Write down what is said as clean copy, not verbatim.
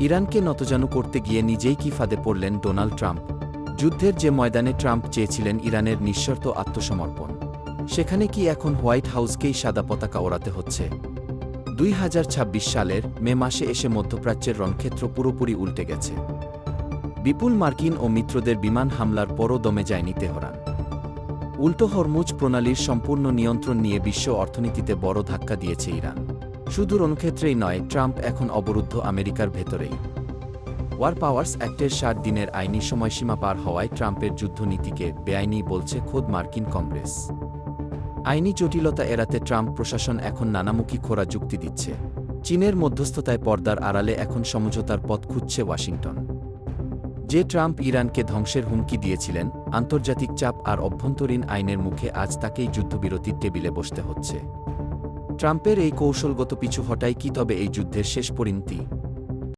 ইরানকে নতজানু করতে গিয়ে নিজেই কি ফাঁদে পড়লেন ডোনাল্ড ট্রাম্প? যুদ্ধের যে ময়দানে ট্রাম্প চেয়েছিলেন ইরানের নিঃশর্ত আত্মসমর্পণ, সেখানে কি এখন হোয়াইট হাউসকেই সাদা পতাকা ওড়াতে হচ্ছে? ২০২৬ সালের মে মাসে এসে মধ্যপ্রাচ্যের রণক্ষেত্র পুরোপুরি উল্টে গেছে। বিপুল মার্কিন ও মিত্রদের বিমান হামলার পরও দমে যায়নি তেহরান। উল্টো হরমুজ প্রণালীর সম্পূর্ণ নিয়ন্ত্রণ নিয়ে বিশ্ব অর্থনীতিতে বড় ধাক্কা দিয়েছে ইরান। শুধু রণক্ষেত্রেই নয়, ট্রাম্প এখন অবরুদ্ধ আমেরিকার ভেতরেই। ওয়ার পাওয়ার্স অ্যাক্টের ৬০ দিনের আইনি সময়সীমা পার হওয়ায় ট্রাম্পের যুদ্ধনীতিকে বেআইনি বলছে খোদ মার্কিন কংগ্রেস। আইনি জটিলতা এড়াতে ট্রাম্প প্রশাসন এখন নানামুখী খোরা যুক্তি দিচ্ছে। চীনের মধ্যস্থতায় পর্দার আড়ালে এখন সমঝোতার পথ খুঁজছে ওয়াশিংটন। যে ট্রাম্প ইরানকে ধ্বংসের হুমকি দিয়েছিলেন, আন্তর্জাতিক চাপ আর অভ্যন্তরীণ আইনের মুখে আজ তাকেই যুদ্ধবিরতির টেবিলে বসতে হচ্ছে। ট্রাম্পের এই কৌশলগত পিছু হটাই কি তবে এই যুদ্ধের শেষ পরিণতি?